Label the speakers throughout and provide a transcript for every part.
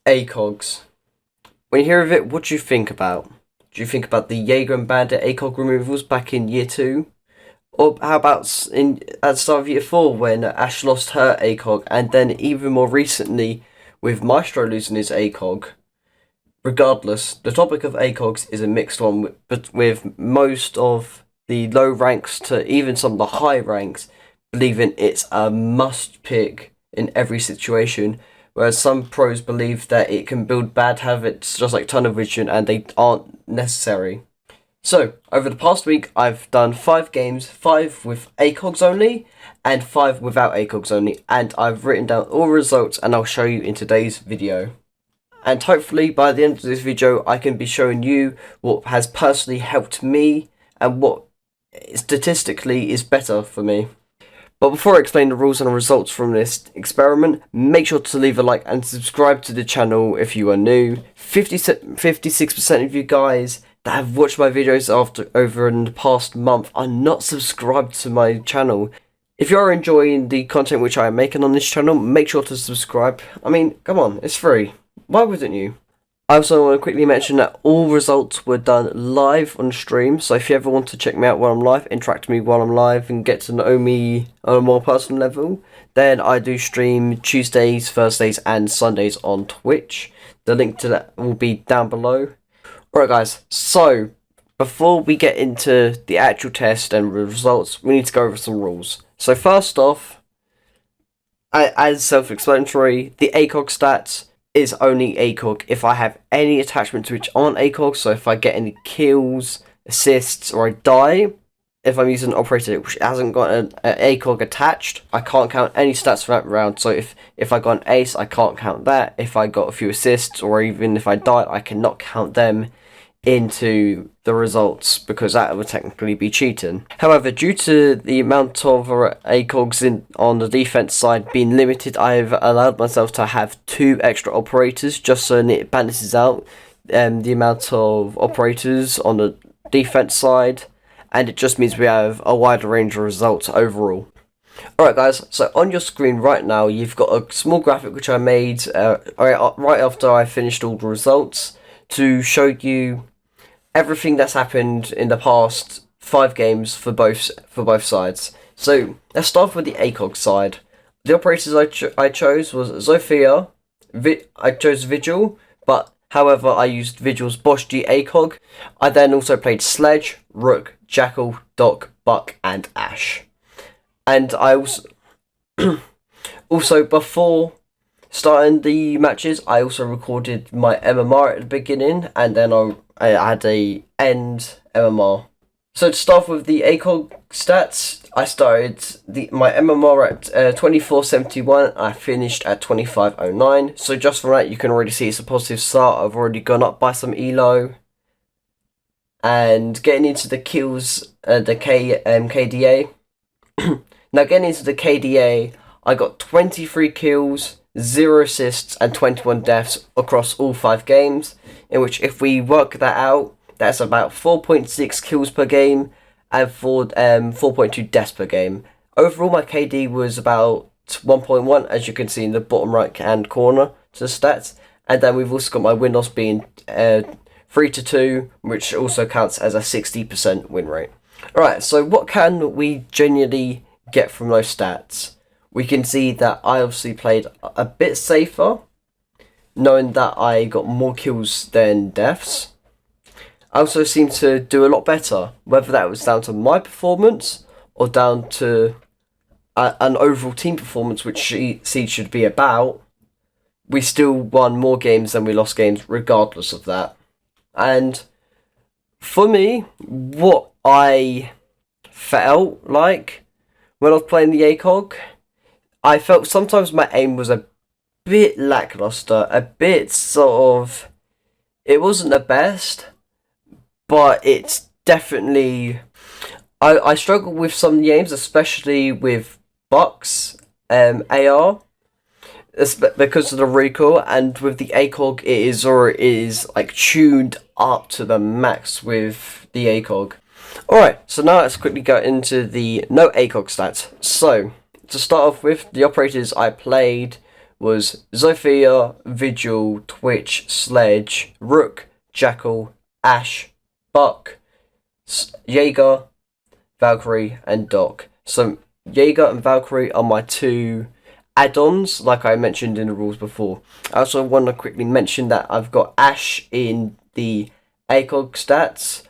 Speaker 1: ACOGs. When you hear of it, what do you think about? Do you think about the Jaeger and Bandit ACOG removals back in year 2? Or how about at the start of year 4 when Ash lost her ACOG, and then even more recently with Maestro losing his ACOG? Regardless, the topic of ACOGs is a mixed one, but with most of the low ranks to even some of the high ranks believing it's a must pick in every situation, whereas some pros believe that it can build bad habits just like tunnel vision and they aren't necessary. So, over the past week, I've done 5 games, 5 with ACOGs only, and 5 without ACOGs only, and I've written down all results and I'll show you in today's video. And hopefully, by the end of this video, I can be showing you what has personally helped me and what statistically is better for me. But before I explain the rules and results from this experiment, make sure to leave a like and subscribe to the channel if you are new. 56% of you guys that have watched my videos over in the past month are not subscribed to my channel. If you are enjoying the content which I am making on this channel, make sure to subscribe. I mean, come on, it's free. Why wouldn't you? I also want to quickly mention that all results were done live on stream, so if you ever want to check me out while I'm live, interact with me while I'm live and get to know me on a more personal level, then I do stream Tuesdays, Thursdays and Sundays on Twitch. The link to that will be down below. Alright guys, so before we get into the actual test and results, we need to go over some rules. So first off, as self-explanatory, the ACOG stats is only ACOG if I have any attachments which aren't ACOG, so if I get any kills, assists, or I die, if I'm using an operator which hasn't got an ACOG attached, I can't count any stats for that round. So if I got an ace, I can't count that. If I got a few assists, or even if I die, I cannot count them into the results because that would technically be cheating. However, due to the amount of ACOGs on the defense side being limited, I've allowed myself to have 2 extra operators just so it balances out the amount of operators on the defense side, and it just means we have a wider range of results overall. Alright guys, so on your screen right now you've got a small graphic which I made right after I finished all the results to show you everything that's happened in the past 5 games for both sides. So let's start with the ACOG side. The operators I chose was Zofia. I chose Vigil, but however I used Vigil's Bosch G ACOG. I then also played Sledge, Rook, Jackal, Doc, Buck, and Ash. And I also before starting the matches, I also recorded my MMR at the beginning, and then I had a end MMR. So to start with the ACOG stats, I started my MMR at 2471. I finished at 2509. So just from that, you can already see it's a positive start. I've already gone up by some elo. And getting into the kills, the KDA. Now getting into the KDA, I got 23 kills, 0 assists and 21 deaths across all 5 games, in which if we work that out, that's about 4.6 kills per game and 4.2 deaths per game. Overall my KD was about 1.1, as you can see in the bottom right hand corner to the stats, and then we've also got my win-loss being 3-2, which also counts as a 60% win rate. Alright, so what can we genuinely get from those stats? We can see that I obviously played a bit safer, knowing that I got more kills than deaths. I also seemed to do a lot better, whether that was down to my performance or down to an overall team performance, which Siege should be about. We still won more games than we lost games regardless of that. And for me, what I felt like when I was playing the ACOG, I felt sometimes my aim was a bit lackluster, a bit sort of, it wasn't the best, but it's definitely, I struggled with some games, especially with Buck's AR, because of the recoil, and with the ACOG it is like tuned up to the max with the ACOG. Alright, so now let's quickly go into the no ACOG stats. So to start off with, the operators I played was Zofia, Vigil, Twitch, Sledge, Rook, Jackal, Ash, Buck, Jaeger, Valkyrie, and Doc. So Jaeger and Valkyrie are my two add-ons, like I mentioned in the rules before. I also want to quickly mention that I've got Ash in the ACOG stats,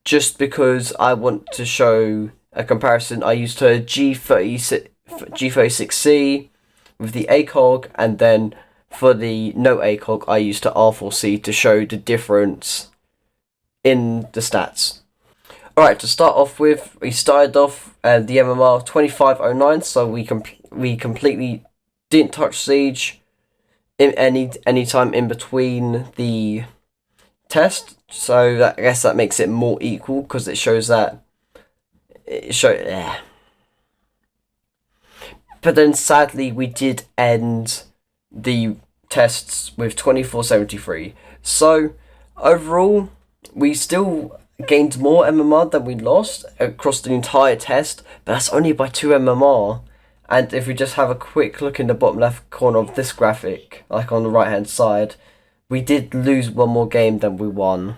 Speaker 1: just because I want to show a comparison. I used her G36C with the ACOG, and then for the no ACOG I used her R4C to show the difference in the stats. Alright, to start off with, we started off the MMR 2509, so we completely didn't touch Siege in any time in between the test, so I guess that makes it more equal, because it shows that but then sadly we did end the tests with 2473. So overall we still gained more MMR than we lost across the entire test, but that's only by 2 MMR. And if we just have a quick look in the bottom left corner of this graphic, like on the right hand side, we did lose one more game than we won.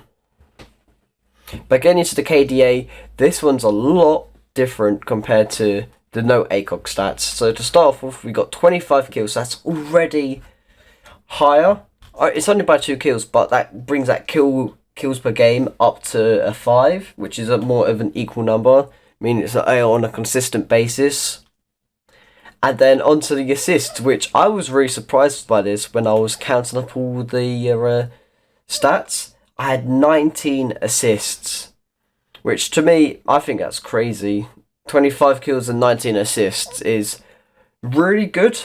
Speaker 1: But getting into the KDA, this one's a lot different compared to the no ACOG stats. So to start off with, we got 25 kills. That's already higher. It's only by 2 kills, but that brings that kills per game up to a 5, which is a more of an equal number. Meaning it's on a consistent basis. And then onto the assists, which I was really surprised by this when I was counting up all the stats. I had 19 assists, which to me, I think that's crazy. 25 kills and 19 assists is really good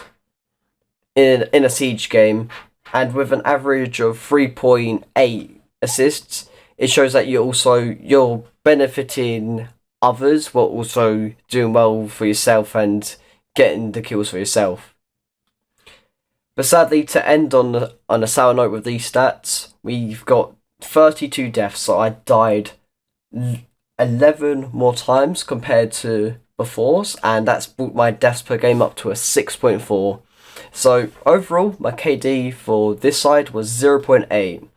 Speaker 1: in a Siege game, and with an average of 3.8 assists, it shows that you're benefiting others while also doing well for yourself and getting the kills for yourself. But sadly, to end on a sour note with these stats, we've got 32 deaths, so I died 11 more times compared to before's, and that's brought my deaths per game up to a 6.4. So overall, my KD for this side was 0.8.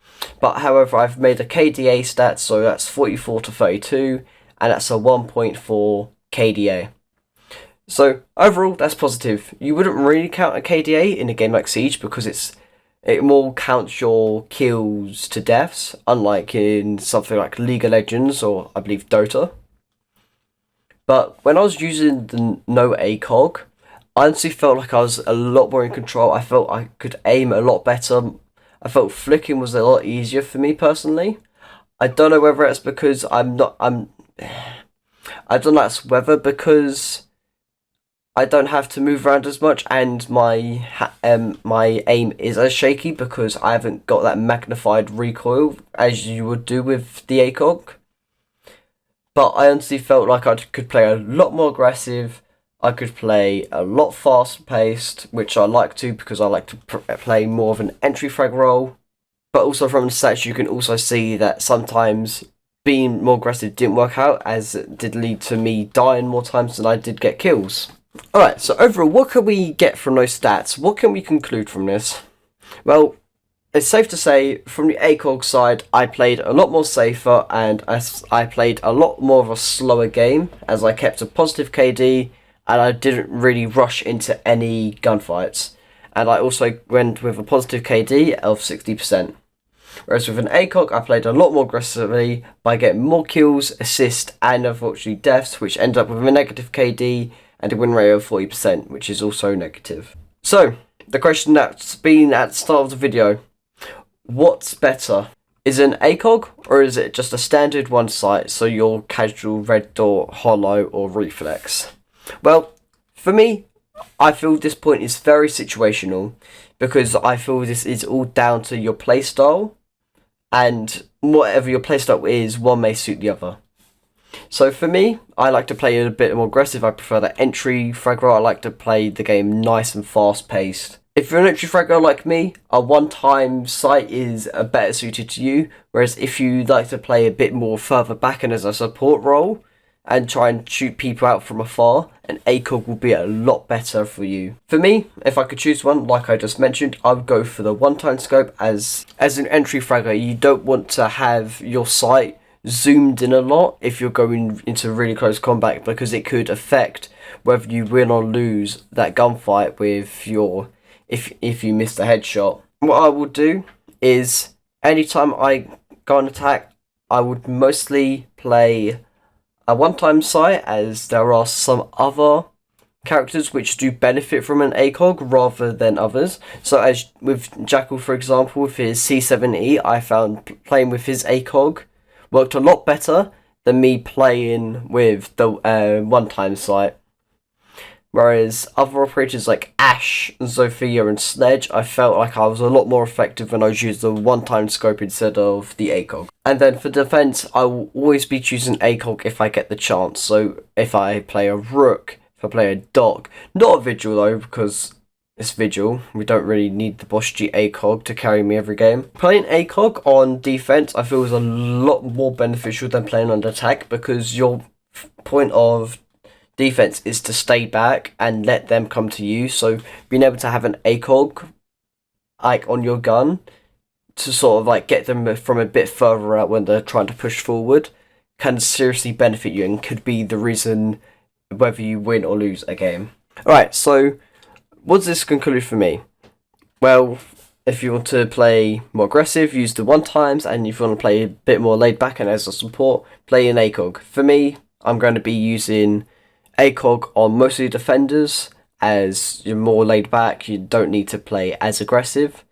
Speaker 1: But however, I've made a KDA stat, so that's 44 to 32, and that's a 1.4 KDA. So overall, that's positive. You wouldn't really count a KDA in a game like Siege because it more counts your kills to deaths, unlike in something like League of Legends or I believe Dota. But when I was using the no ACOG, I honestly felt like I was a lot more in control. I felt I could aim a lot better. I felt flicking was a lot easier for me personally. I don't know whether it's because I don't know that's whether because I don't have to move around as much, and my aim is as shaky because I haven't got that magnified recoil as you would do with the ACOG. But I honestly felt like I could play a lot more aggressive. I could play a lot faster paced, which I like to because I like to play more of an entry frag role. But also from the stats, you can also see that sometimes being more aggressive didn't work out, as it did lead to me dying more times than I did get kills. Alright, so overall, what can we get from those stats? What can we conclude from this? Well, it's safe to say, from the ACOG side, I played a lot more safer, and I played a lot more of a slower game, as I kept a positive KD, and I didn't really rush into any gunfights. And I also went with a positive KD of 60%. Whereas with an ACOG, I played a lot more aggressively by getting more kills, assists, and unfortunately deaths, which ended up with a negative KD and a win rate of 40%, which is also negative. So, the question that's been at the start of the video, what's better? Is it an ACOG, or is it just a standard one sight, so your casual red dot, hollow, or reflex? Well, for me, I feel this point is very situational, because I feel this is all down to your playstyle, and whatever your playstyle is, one may suit the other. So for me, I like to play a bit more aggressive. I prefer that entry fragger. I like to play the game nice and fast paced. If you're an entry fragger like me, a one-time sight is better suited to you. Whereas if you like to play a bit more further back and as a support role, and try and shoot people out from afar, an ACOG will be a lot better for you. For me, if I could choose one, like I just mentioned, I would go for the one-time scope as an entry fragger. You don't want to have your sight zoomed in a lot if you're going into really close combat, because it could affect whether you win or lose that gunfight with your if you miss the headshot. What I would do is anytime I go on attack, I would mostly play a one-time sight, as there are some other characters which do benefit from an ACOG rather than others. So as with Jackal, for example, with his C7E, I found playing with his ACOG worked a lot better than me playing with the one-time sight. Whereas other operators like Ash, Zofia and Sledge, I felt like I was a lot more effective when I was using the one-time scope instead of the ACOG. And then for defense, I will always be choosing ACOG if I get the chance. So if I play a Rook, if I play a Doc, not a Vigil though, because it's Vigil, we don't really need the Bosch G ACOG to carry me every game. Playing ACOG on defense I feel is a lot more beneficial than playing on attack, because your point of defense is to stay back and let them come to you. So being able to have an ACOG like on your gun to sort of like get them from a bit further out when they're trying to push forward can seriously benefit you and could be the reason whether you win or lose a game. Alright, so what does this conclude for me? Well, if you want to play more aggressive, use the one times, and if you want to play a bit more laid back and as a support, play an ACOG. For me, I'm going to be using ACOG on mostly defenders, as you're more laid back, you don't need to play as aggressive.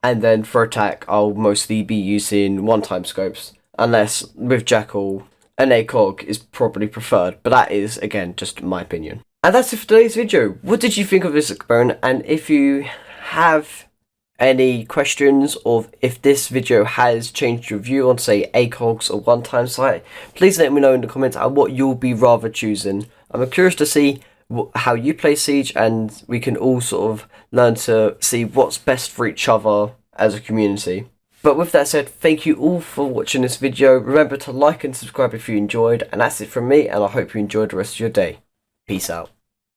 Speaker 1: And then for attack, I'll mostly be using one-time scopes, unless with Jackal, an ACOG is probably preferred, but that is, again, just my opinion. And that's it for today's video. What did you think of this experiment? And if you have any questions, or if this video has changed your view on, say, ACOGs or one-time sight, please let me know in the comments on what you'll be rather choosing. I'm curious to see how you play Siege, and we can all sort of learn to see what's best for each other as a community. But with that said, thank you all for watching this video. Remember to like and subscribe if you enjoyed, and that's it from me, and I hope you enjoyed the rest of your day. Peace out.